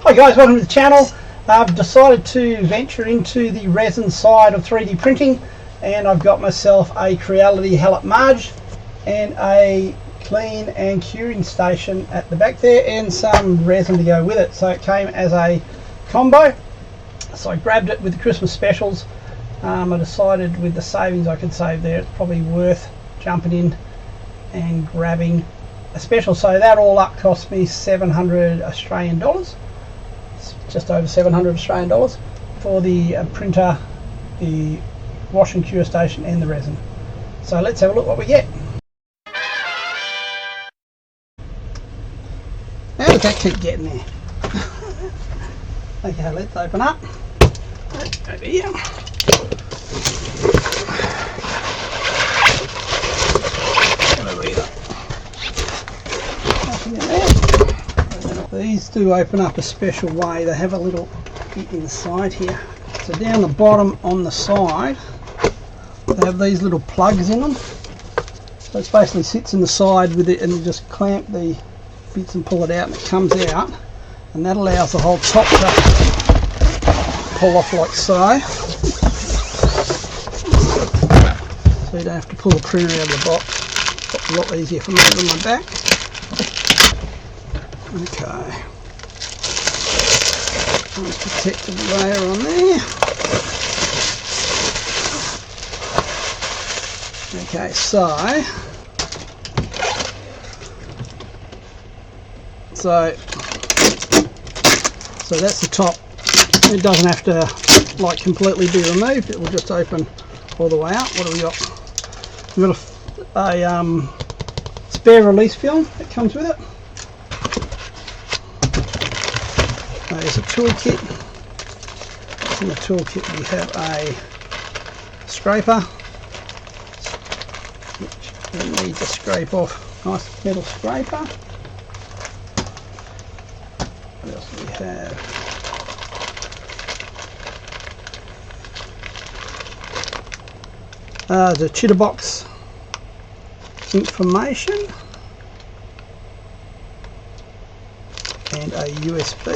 Hi guys, welcome to the channel. I've decided to venture into the resin side of 3D printing, and I've got myself a Creality Halot Mage and a clean and curing station at the back there and some resin to go with it. So it came as a combo, so I grabbed it with the Christmas specials. I decided with the savings I could save there, it's probably worth jumping in and grabbing a special. So that all up cost me 700 Australian dollars. Just over 700 Australian dollars for the printer, the wash and cure station and the resin. So let's have a look what we get. How does that keep getting there? Okay, let's open up. Over here. Nothing in there. These do open up a special way. They have a little bit inside here. So down the bottom on the side, they have these little plugs in them. So it basically sits in the side with it, and you just clamp the bits and pull it out, and it comes out, and that allows the whole top to pull off like so. So you don't have to pull the printer out of the box. It's a lot easier for me than my back. Okay, nice protective layer on there. Okay, so that's the top. It doesn't have to like completely be removed. It will just open all the way out. What do we got? We've got a spare release film that comes with it. There's a toolkit. In the toolkit we have a scraper, which we need to scrape off. Nice metal scraper. What else do we have? The Chitterbox information and a USB.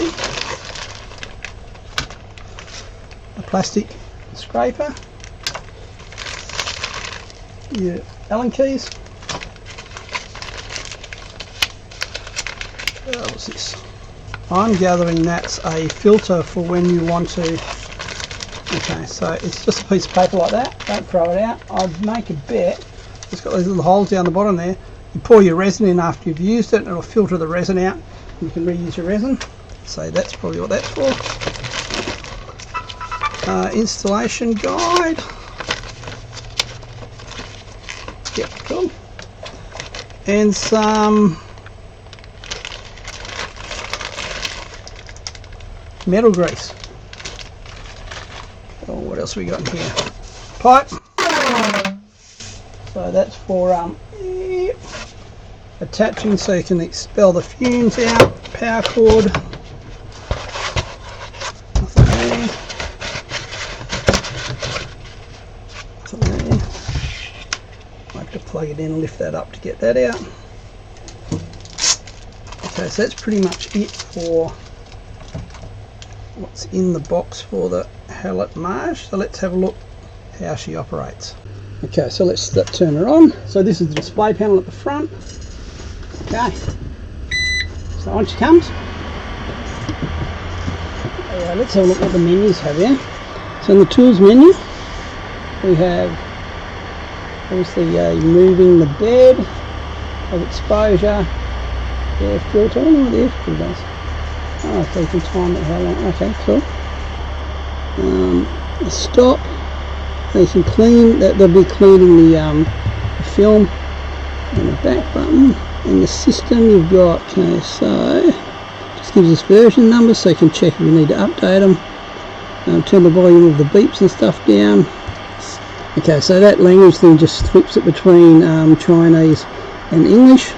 Plastic scraper, your Allen keys. What's this? I'm gathering that's a filter for when you want to. Okay, so it's just a piece of paper like that. Don't throw it out. I'd make a bet. It's got these little holes down the bottom there. You pour your resin in after you've used it, and it'll filter the resin out. You can reuse your resin. So that's probably what that's for. Installation guide. Yep, cool. And some metal grease. Oh, what else have we got in here? Pipe. So that's for attaching so you can expel the fumes out. Power cord. Nothing there. Plug it in and lift that up to get that out. Okay, so that's pretty much it for what's in the box for the Halot Mage. So let's have a look how she operates. Okay, so let's turn her on. So this is the display panel at the front. Okay, so on she comes. Let's have a look what the menus have here. So in the tools menu we have obviously moving the bed of exposure, air filter. I don't know what the air filter does. Oh, so you can time it how long. Okay, cool. The stop. You can clean that. They'll be cleaning the film and the back button. And the system you've got. Okay, so just gives us version numbers so you can check if you need to update them. Turn the volume of the beeps and stuff down. Okay, so that language thing just flips it between Chinese and English,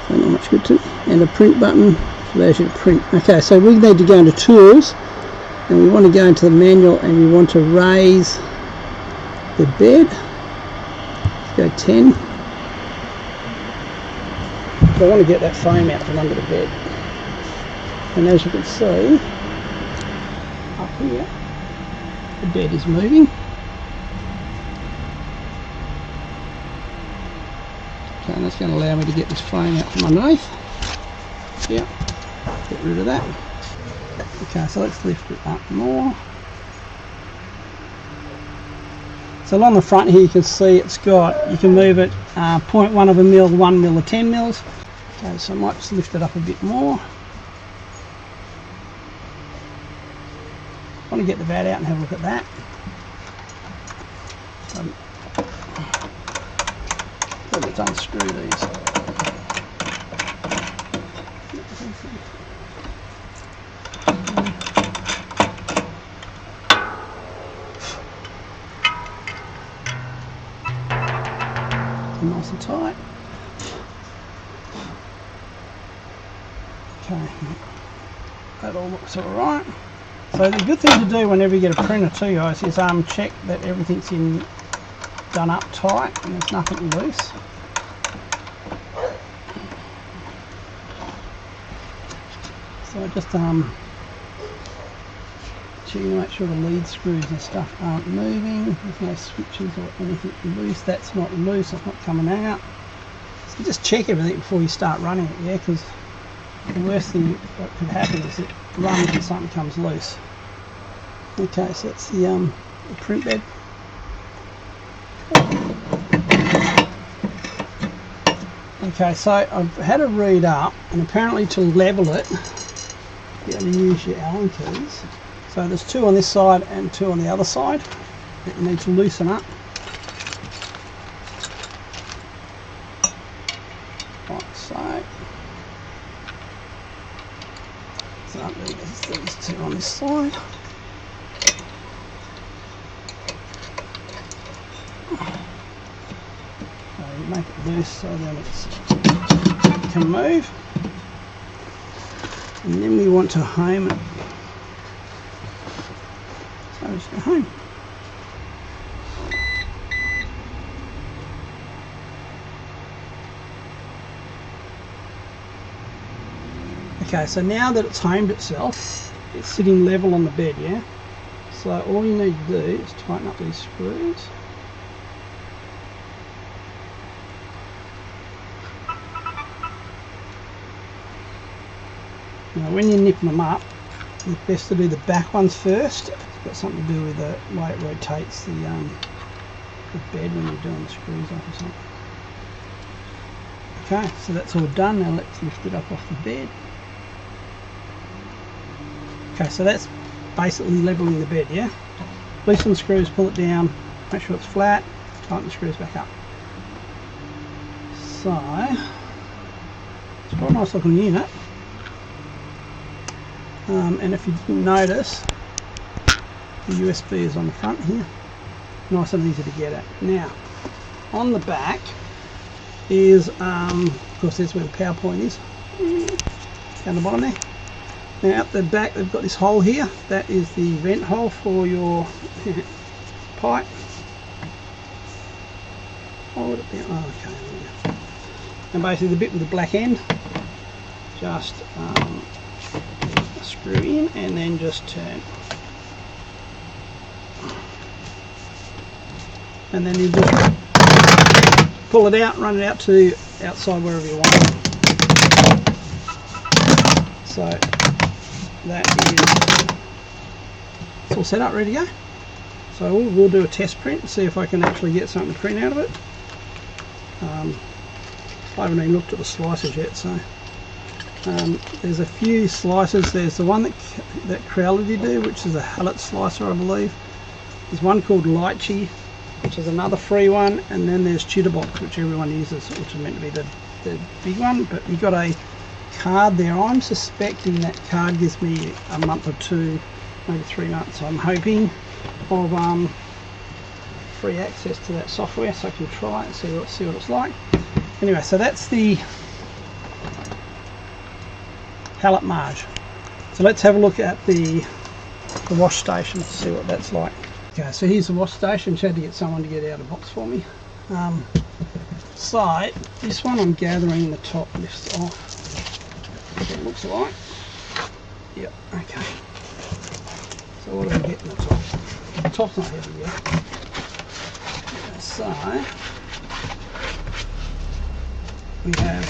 so not much good to. And a print button allows you to print. Okay, so we need to go into tools, and we want to go into the manual, and we want to raise the bed. Let's go 10. So I want to get that foam out from under the bed. And as you can see, up here, the bed is moving. Okay, and that's going to allow me to get this frame out from underneath. Yeah, get rid of that. Okay, so let's lift it up more. So along the front here you can see it's got, you can move it 0.1 of a mil, 1 mil or 10 mils. Okay, so I might just lift it up a bit more. I want to get the VAT out and have a look at that. Let's unscrew these. Nice and tight. Okay, that all looks alright. So the good thing to do whenever you get a printer too, guys, is check that everything's done up tight and there's nothing loose. So just checking to make sure the lead screws and stuff aren't moving. There's no switches or anything loose. That's not loose, it's not coming out. So just check everything before you start running it, yeah, because the worst thing that could happen is it runs and something comes loose. Okay, so that's the print bed. Okay, so I've had a read up, and apparently to level it, you have to use your Allen keys. So there's 2 on this side and 2 on the other side that you need to loosen up. Like so. So there's these 2 on this side. So you make it loose so then it can move. And then we want to home it. So just go home. Okay, so now that it's homed itself, it's sitting level on the bed, yeah? So all you need to do is tighten up these screws. Now when you're nipping them up, it's best to do the back ones first. It's got something to do with the way it rotates the bed when you're doing the screws off or something. Okay, so that's all done. Now let's lift it up off the bed. Okay, so that's basically leveling the bed, yeah? Loosen the screws, pull it down, make sure it's flat, tighten the screws back up. So, it's quite a nice looking unit. And if you didn't notice, the USB is on the front here. Nice and easy to get at. Now, on the back is, of course, that's where the power point is. Down the bottom there. Now, up the back, they've got this hole here. That is the vent hole for your pipe. Oh, would it be? Oh, okay. There we go. And basically, the bit with the black end, just screw in and then just turn. And then you just pull it out, run it out to outside wherever you want. So that is it's all set up, ready to go. So we'll do a test print and see if I can actually get something to print out of it. I haven't even looked at the slices yet, so there's a few slices. There's the one that Creality do, which is a Halot slicer, I believe. There's one called Lychee, which is another free one, and then there's Chitterbox, which everyone uses, which is meant to be the big one. But you got a card there. I'm suspecting that card gives me a month or 2, maybe 3 months. So I'm hoping of free access to that software, so I can try it and see what it's like. Anyway, so that's the Halot Mage. So let's have a look at the wash station to see what that's like. Okay, so here's the wash station. Just had to get someone to get out a box for me. So this one, I'm gathering the top lifts off. That's what it looks like. Yep, okay. So what do we get in the top? The top's not heavy yet. So we have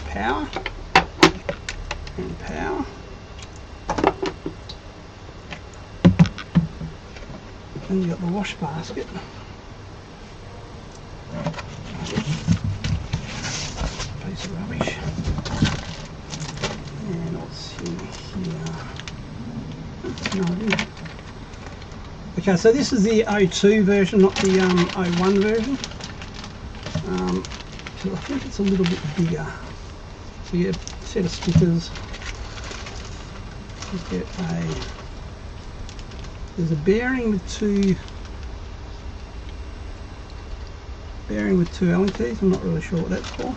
power and power. And you got the wash basket. Piece of rubbish. And what's in here? No idea. Okay, so this is the 02 version, not the 01 version. So I think it's a little bit bigger. So you get a set of stickers. You get there's a bearing with two Allen keys. I'm not really sure what that's for.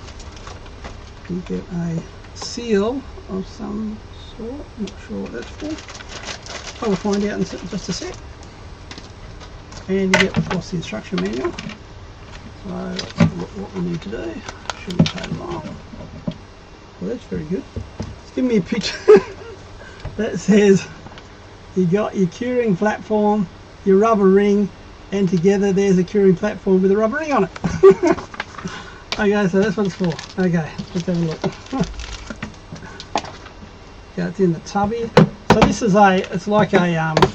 You get a seal of some sort. Not sure what that's for. I will find out in just a sec. And you get, of course, the instruction manual. So let's look what we need to do. Shouldn't take long. Well, that's very good. Just give me a picture that says you got your curing platform, your rubber ring, and together there's a curing platform with a rubber ring on it. Okay, so that's what it's for. Okay, let's have a look. Yeah, it's in the tub here. So this is it's like a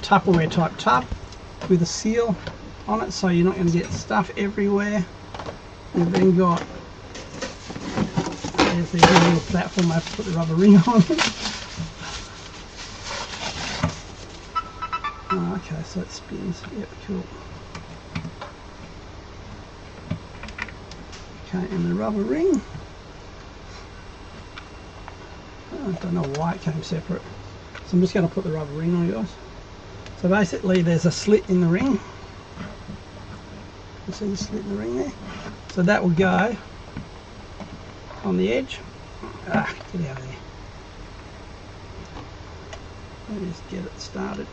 Tupperware type tub with a seal on it, so you're not going to get stuff everywhere. You've then got, there's the little platform I have to put the rubber ring on. Oh, okay, so it spins. Yep, cool. Okay, and the rubber ring. I don't know why it came separate. So I'm just going to put the rubber ring on, guys. So basically there's a slit in the ring. You see the slit in the ring there? So that will go on the edge. Get out of there. Let me just get it started.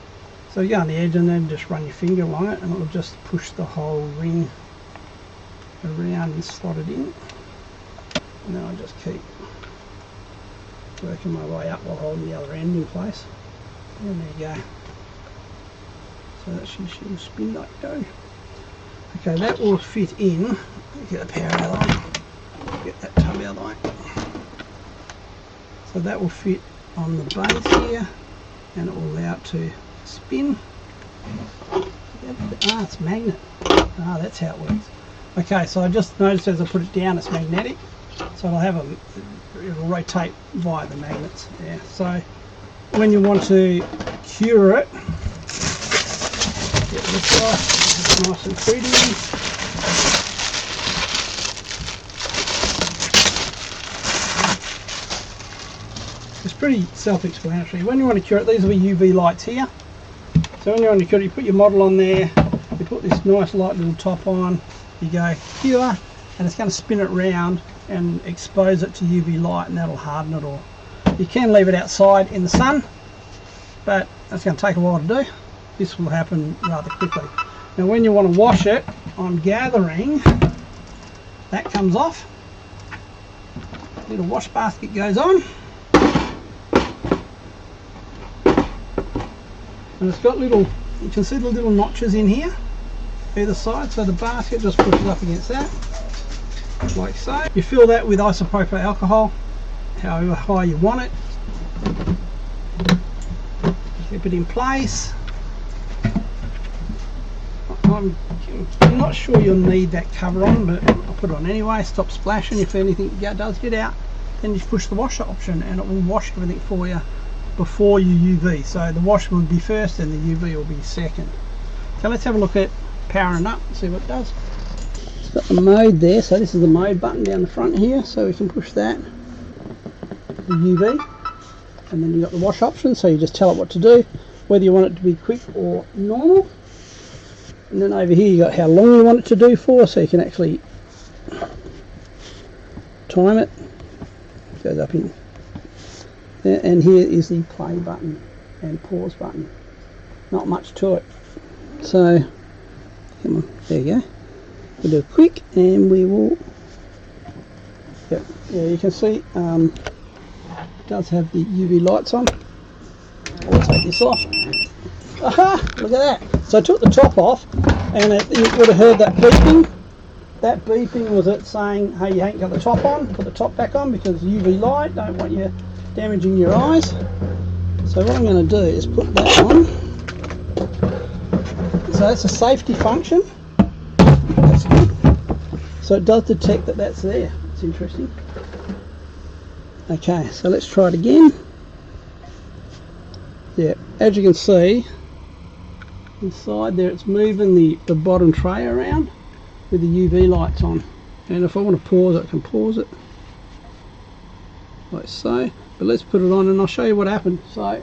So you go on the edge and then just run your finger along it and it'll just push the whole ring around and slot it in. And then I'll just keep working my way up while holding the other end in place. And there you go. So that should spin like go. Okay, that will fit in. Get the power out of the way. Get that tub out of the way. So that will fit on the base here and it will allow it to spin. It's magnet. That's how it works. Okay, so I just noticed as I put it down it's magnetic. So it'll rotate via the magnets. Yeah. So when you want to cure it, get this off, it's nice and pretty. It's pretty self-explanatory. When you want to cure it, these will be UV lights here. So when you want to cure it, you put your model on there, you put this nice light little top on, you go cure, and it's going to spin it round and expose it to UV light, and that'll harden it all. You can leave it outside in the sun, but that's going to take a while to do. This will happen rather quickly. Now when you want to wash it, I'm gathering that comes off, little wash basket goes on, and it's got little, you can see the little notches in here either side, so the basket just pushes up against that like so. You fill that with isopropyl alcohol however high you want it, keep it in place. I'm not sure you'll need that cover on, but I'll put it on anyway, stop splashing. If anything does get out, then just push the washer option and it will wash everything for you before you UV. So the wash will be first and the UV will be second. So let's have a look at powering up and see what it does. It's got the mode there, so this is the mode button down the front here, so we can push that, the UV, and then you've got the wash option, so you just tell it what to do, whether you want it to be quick or normal. And then over here you got how long you want it to do for, so you can actually time it. It goes up in. And here is the play button and pause button. Not much to it. So, come on, there you go. We'll do it quick and we will. Yeah, you can see it does have the UV lights on. take this off. Aha! Look at that. So I took the top off, and you would have heard that beeping. That beeping was it saying, hey, you ain't got the top on, put the top back on because UV light, don't want you damaging your eyes. So what I'm going to do is put that on. So that's a safety function. That's good. So it does detect that that's there. It's interesting. Okay, so let's try it again. Yeah, as you can see, inside there it's moving the bottom tray around with the UV lights on, and if I want to pause it, I can pause it like so, but let's put it on and I'll show you what happened. So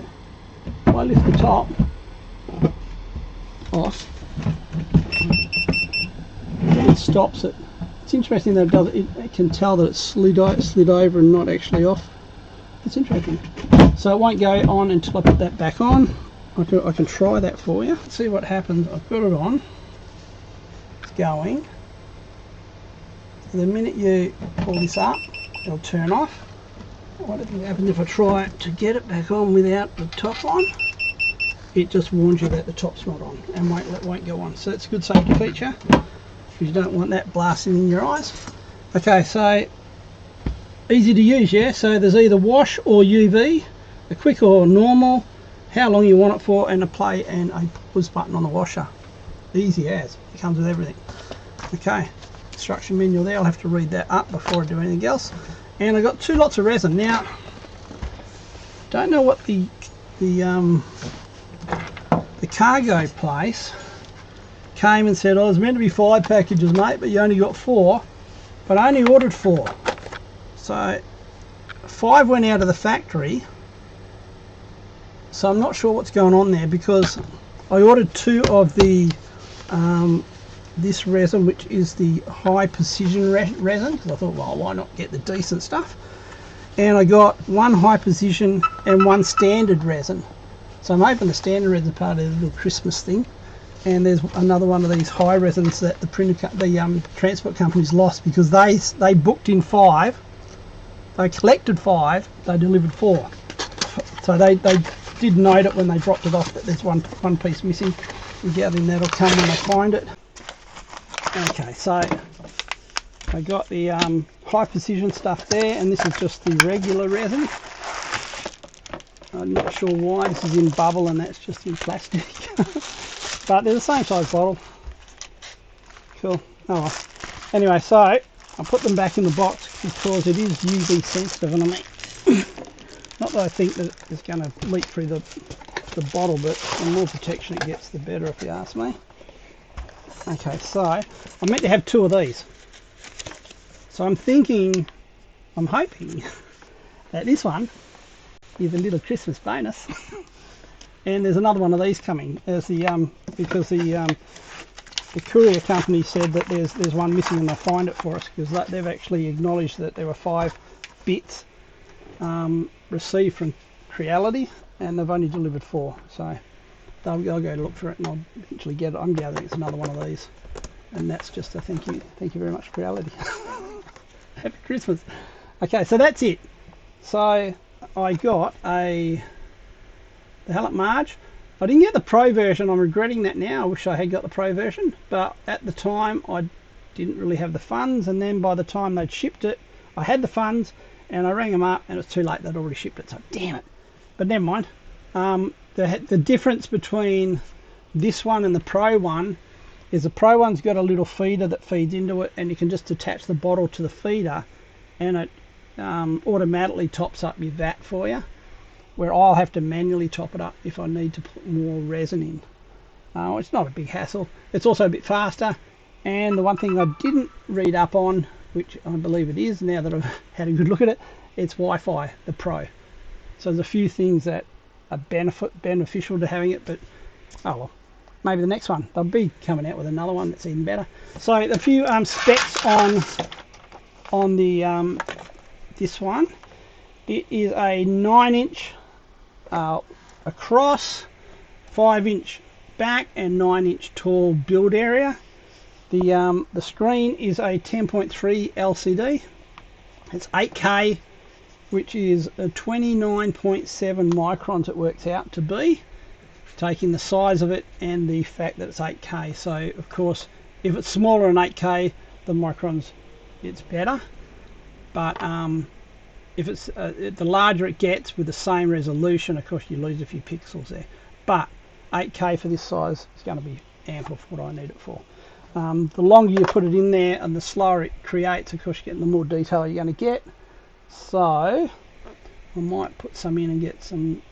if I lift the top off, it stops it. It's interesting that it does it can tell that it's slid over and not actually off. It's interesting. So it won't go on until I put that back on. I can try that for you. See what happens. I've got it on. It's going. The minute you pull this up, it'll turn off. What do you think happens if I try to get it back on without the top on? It just warns you that the top's not on and won't go on. So it's a good safety feature because you don't want that blasting in your eyes. Okay, so easy to use, yeah? So there's either wash or UV, a quick or normal, how long you want it for, and a play and a pause button on the washer. Easy as. It comes with everything. Okay. Instruction manual there, I'll have to read that up before I do anything else. And I got 2 lots of resin. Now, don't know what the cargo place came and said, oh, there's meant to be 5 packages, mate, but you only got 4. But I only ordered 4. So 5 went out of the factory. So I'm not sure what's going on there because I ordered 2 of the this resin, which is the high precision resin, because I thought, well, why not get the decent stuff? And I got 1 high precision and 1 standard resin. So I'm hoping the standard resin is part of the little Christmas thing. And there's another one of these high resins that the transport company's lost because they booked in 5, they collected 5, they delivered 4. So they did note it when they dropped it off that there's one piece missing. I'm gathering that'll come when they find it. Okay, so I got the high precision stuff there, and this is just the regular resin. I'm not sure why this is in bubble and that's just in plastic. But they're the same size bottle. Cool. Oh well. Anyway, so I put them back in the box because it is UV sensitive, and I mean, not that I think that it's going to leak through the bottle, but the more protection it gets, the better, if you ask me. Okay, so I meant to have 2 of these. So I'm hoping that this one is a little Christmas bonus. And there's another one of these coming. There's because the courier company said that there's one missing and they'll find it for us because they've actually acknowledged that there were 5 bits received from Creality and they've only delivered 4. So I'll go look for it and I'll eventually get it. I'm gathering it's another one of these, and that's just a thank you very much, Creality. Happy Christmas. Okay, so that's it. So I got the Halot Mage. I didn't get the Pro version. I'm regretting that now. I wish I had got the Pro version, but at the time I didn't really have the funds, and then by the time they'd shipped it, I had the funds, and I rang them up, and it was too late. They'd already shipped it. So damn it. But never mind. The difference between this one and the Pro one is the Pro one's got a little feeder that feeds into it, and you can just attach the bottle to the feeder and it automatically tops up your vat for you, where I'll have to manually top it up if I need to put more resin in. It's not a big hassle. It's also a bit faster, and the one thing I didn't read up on, which I believe it is now that I've had a good look at it, it's Wi-Fi, the Pro. So there's a few things that are beneficial to having it, but oh well, maybe the next one. They'll be coming out with another one that's even better. So a few specs on the this one. It is a 9-inch across, 5-inch back, and 9-inch tall build area. The screen is a 10.3 LCD. It's 8K, which is a 29.7 microns it works out to be. taking the size of it and the fact that it's 8K. So of course, if it's smaller than 8K, the microns, it's better. But if it's the larger it gets with the same resolution, of course you lose a few pixels there. But 8K for this size is going to be ample for what I need it for. The longer you put it in there and the slower it creates, of course you're getting the more detail you're going to get. So I might put some in and get some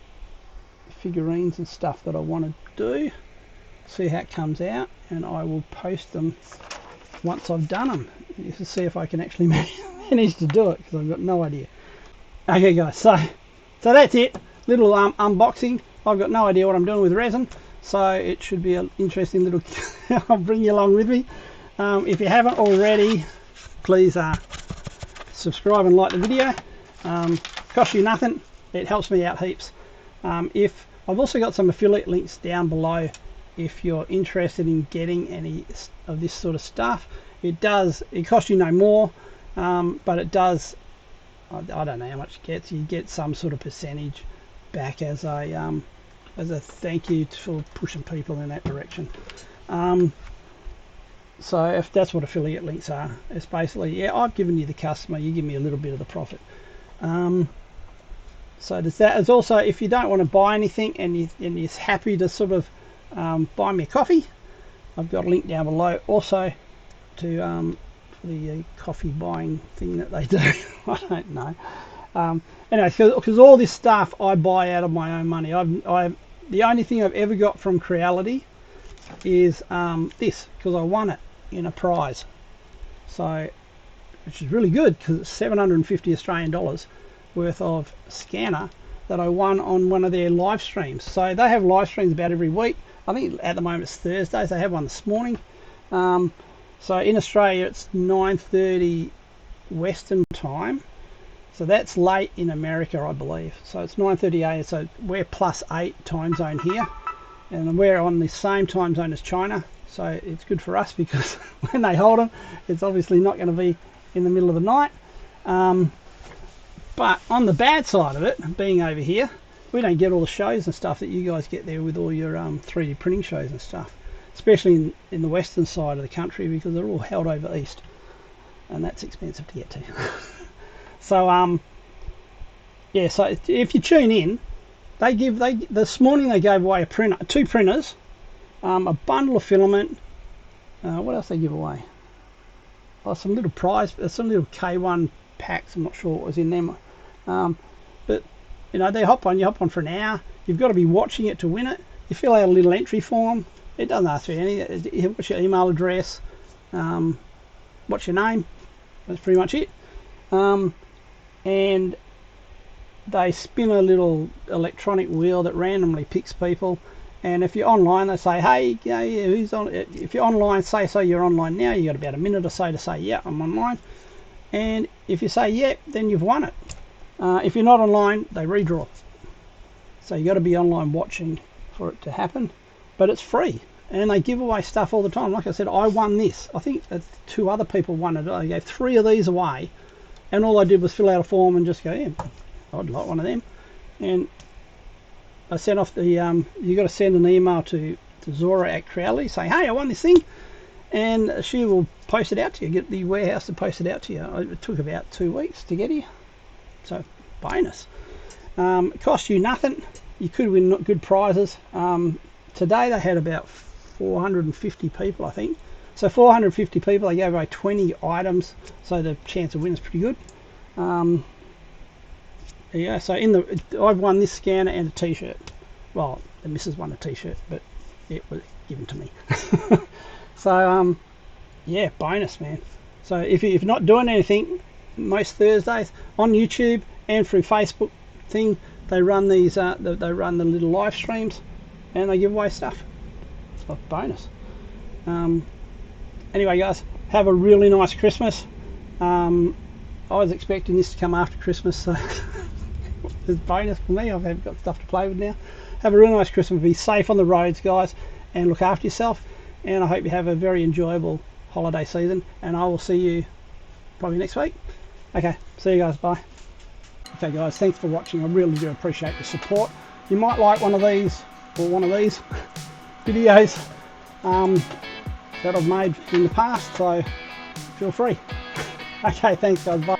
figurines and stuff that I want to do, see how it comes out, and I will post them once I've done them, just to see if I can actually manage to do it, because I've got no idea. Okay guys, so that's it, little unboxing. I've got no idea what I'm doing with resin, so it should be an interesting little I'll bring you along with me. If you haven't already, please subscribe and like the video. Costs you nothing, it helps me out heaps. If I've also got some affiliate links down below if you're interested in getting any of this sort of stuff. It costs you no more, but it does, I don't know how much it gets. You get some sort of percentage back as a thank you for pushing people in that direction. So if that's what affiliate links are, it's basically, yeah, I've given you the customer, you give me a little bit of the profit. So there's that. It's also, if you don't want to buy anything and you're happy to sort of buy me a coffee, I've got a link down below also to the coffee buying thing that they do. I don't know. Anyway, because all this stuff I buy out of my own money. The only thing I've ever got from Creality is this, because I won it in a prize. So, which is really good, because it's 750 Australian dollars worth of scanner that I won on one of their live streams. So they have live streams about every week. I think at the moment it's Thursdays. They have one this morning. So in Australia it's 9:30 Western time. So that's late in America, I believe. So it's 9:30 AM. So we're +8 time zone here, and we're on the same time zone as China. So it's good for us, because when they hold them, it's obviously not going to be in the middle of the night. But on the bad side of it, being over here, we don't get all the shows and stuff that you guys get there with all your 3D printing shows and stuff, especially in the western side of the country, because they're all held over east, and that's expensive to get to. So yeah, so if you tune in, this morning they gave away a printer, 2 printers, a bundle of filament. What else they give away? Oh, some little prize, some little K1 packs. I'm not sure what was in them. But you know, you hop on for an hour. You've got to be watching it to win it. You fill out a little entry form. It doesn't ask for anything. What's your email address? What's your name? That's pretty much it. And they spin a little electronic wheel that randomly picks people. And if you're online, they say, hey, you know, who's on? If you're online, say so you're online now. You got about a minute or so to say, yeah, I'm online. And if you say yeah, then you've won it. If you're not online, they redraw. So you got to be online watching for it to happen. But it's free, and they give away stuff all the time. Like I said, I won this. I think 2 other people won it. I gave 3 of these away, and all I did was fill out a form and just go, yeah, I'd like one of them. And I sent off the you got to send an email to Zora at Creality, say, hey, I won this thing, and she will post it out to you. Get the warehouse to post it out to you. It took about 2 weeks to get here, so bonus. It costs you nothing. You could win good prizes. Today they had about 450 people, I think. So 450 people, they gave away 20 items, so the chance of winning is pretty good. Yeah, so I've won this scanner and a t-shirt. Well, the missus won a t-shirt, but it was given to me. So yeah, bonus, man. So if you're not doing anything, most Thursdays on YouTube and through Facebook thing, they run these they run the little live streams, and they give away stuff. So bonus. Anyway guys, have a really nice Christmas. I was expecting this to come after Christmas, so it's a bonus for me. I've got stuff to play with now. Have a really nice Christmas. Be safe on the roads, guys, and look after yourself, and I hope you have a very enjoyable holiday season, and I will see you probably next week. Okay, see you guys, bye. Okay guys, thanks for watching. I really do appreciate the support. You might like one of these or one of these videos that I've made in the past, so feel free. Okay, thanks guys, bye.